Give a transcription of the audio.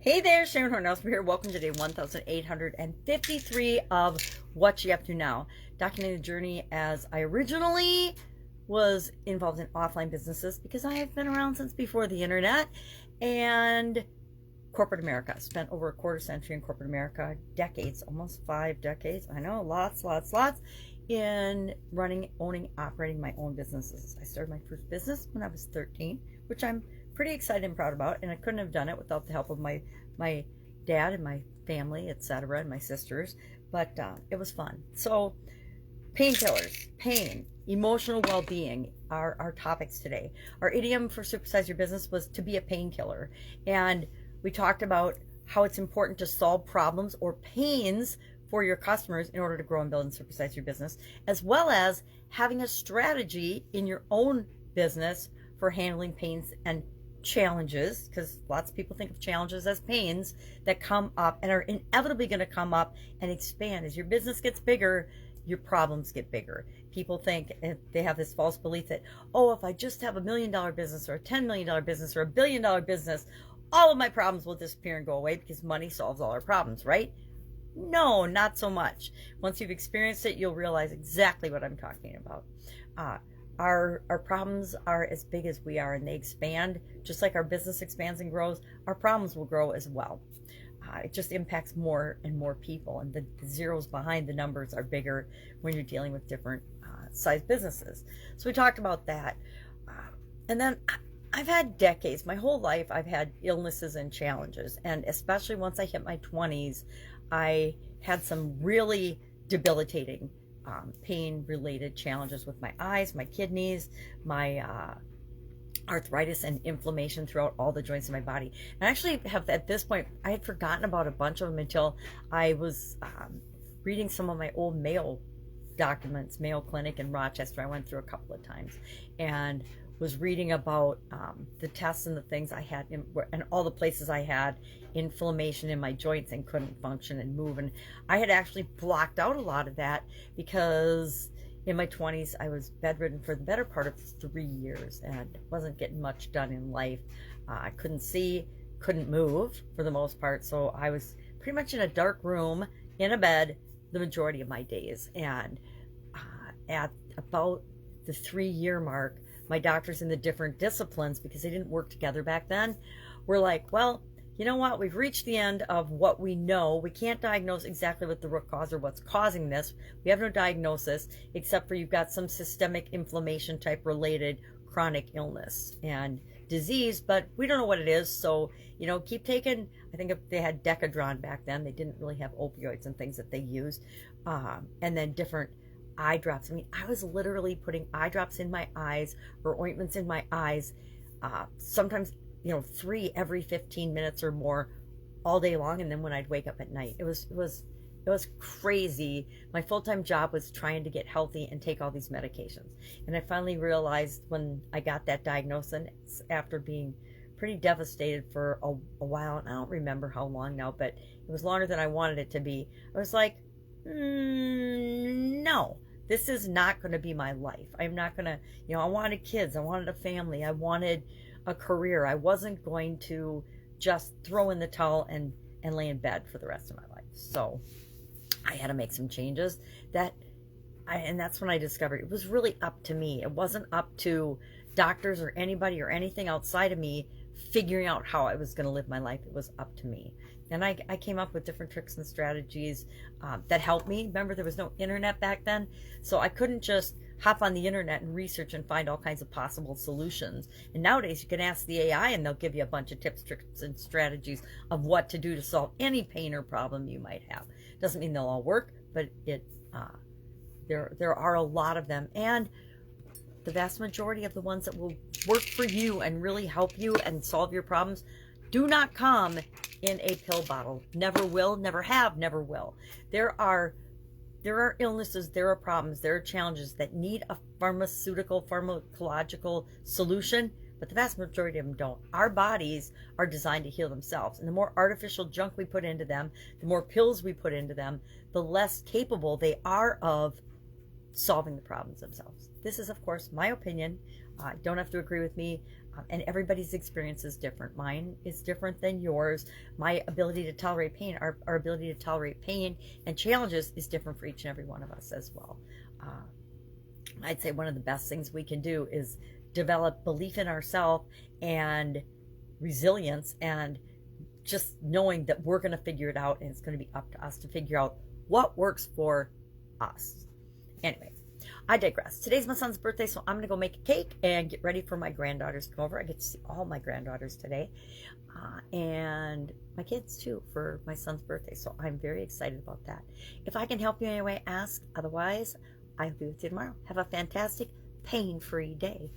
Hey there, Sharon Horne-Ellstrom here. Welcome to day 1853 of What You Up To Now. Documenting the journey as I originally was involved in offline businesses because I have been around since before the internet and corporate America. Spent over a quarter century in corporate America, decades, almost 5 decades. I know, lots, in running, owning, operating my own businesses. I started my first business when I was 13, which I'm pretty excited and proud about, and I couldn't have done it without the help of my dad and my family, etc., and my sisters, but it was fun. So painkillers, pain, emotional well-being are our topics today. Our idiom for Supersize Your Business was to be a painkiller, and we talked about how it's important to solve problems or pains for your customers in order to grow and build and supersize your business, as well as having a strategy in your own business for handling pains and challenges, because lots of people think of challenges as pains that come up and are inevitably going to come up and expand. As your business gets bigger, your problems get bigger. People think, they have this false belief that, oh, if I just have $1 million business or a $10 million business or a $1 billion business, all of my problems will disappear and go away because money solves all our problems, right? No, not so much. Once you've experienced it, you'll realize exactly what I'm talking about. Our problems are as big as we are, and they expand. Just like our business expands and grows, our problems will grow as well. It just impacts more and more people, and the zeros behind the numbers are bigger when you're dealing with different size businesses. So we talked about that. And then I've had decades, my whole life, I've had illnesses and challenges, and especially once I hit my 20s, I had some really debilitating pain-related challenges with my eyes, my kidneys, my arthritis and inflammation throughout all the joints in my body. And I actually have, at this point, I had forgotten about a bunch of them until I was reading some of my old Mayo documents, Mayo Clinic in Rochester. I went through a couple of times and was reading about the tests and the things I had and all the places I had inflammation in my joints and couldn't function and move. And I had actually blocked out a lot of that because in my 20s I was bedridden for the better part of 3 years and wasn't getting much done in life. I couldn't see, couldn't move for the most part, so I was pretty much in a dark room in a bed the majority of my days. And at about the 3-year mark, my doctors in the different disciplines, because they didn't work together back then, were like, well, you know what, we've reached the end of what we know. We can't diagnose exactly what the root cause or what's causing this. We have no diagnosis except for you've got some systemic inflammation type related chronic illness and disease, but we don't know what it is. So, keep taking, I think if they had Decadron back then, they didn't really have opioids and things that they used. And then different eye drops. I mean, I was literally putting eye drops in my eyes or ointments in my eyes, sometimes 3 every 15 minutes or more all day long. And then when I'd wake up at night, it was crazy. My full-time job was trying to get healthy and take all these medications. And I finally realized when I got that diagnosis, after being pretty devastated for a while, and I don't remember how long now, but it was longer than I wanted it to be. I was like, no, this is not going to be my life. I'm not going to, I wanted kids. I wanted a family. I wanted a career. I wasn't going to just throw in the towel and lay in bed for the rest of my life. So I had to make some changes and that's when I discovered it was really up to me. It wasn't up to doctors or anybody or anything outside of me figuring out how I was going to live my life. It was up to me. And I came up with different tricks and strategies that helped me. Remember, there was no internet back then, so I couldn't just hop on the internet and research and find all kinds of possible solutions. And nowadays, you can ask the AI, and they'll give you a bunch of tips, tricks, and strategies of what to do to solve any pain or problem you might have. Doesn't mean they'll all work, but there are a lot of them. And the vast majority of the ones that will work for you and really help you and solve your problems do not come in a pill bottle. Never will, never have, never will. There are illnesses, there are problems, there are challenges that need a pharmacological solution, but the vast majority of them don't. Our bodies are designed to heal themselves, and the more artificial junk we put into them, the more pills we put into them, the less capable they are of solving the problems themselves. This is, of course, my opinion. Don't have to agree with me. And everybody's experience is different. Mine is different than yours. My ability to tolerate pain, our ability to tolerate pain and challenges is different for each and every one of us as well. I'd say one of the best things we can do is develop belief in ourselves and resilience, and just knowing that we're going to figure it out, and it's going to be up to us to figure out what works for us. Anyway, I digress. Today's my son's birthday, so I'm going to go make a cake and get ready for my granddaughters to come over. I get to see all my granddaughters today, and my kids too, for my son's birthday, so I'm very excited about that. If I can help you in any way, ask. Otherwise, I'll be with you tomorrow. Have a fantastic, pain-free day.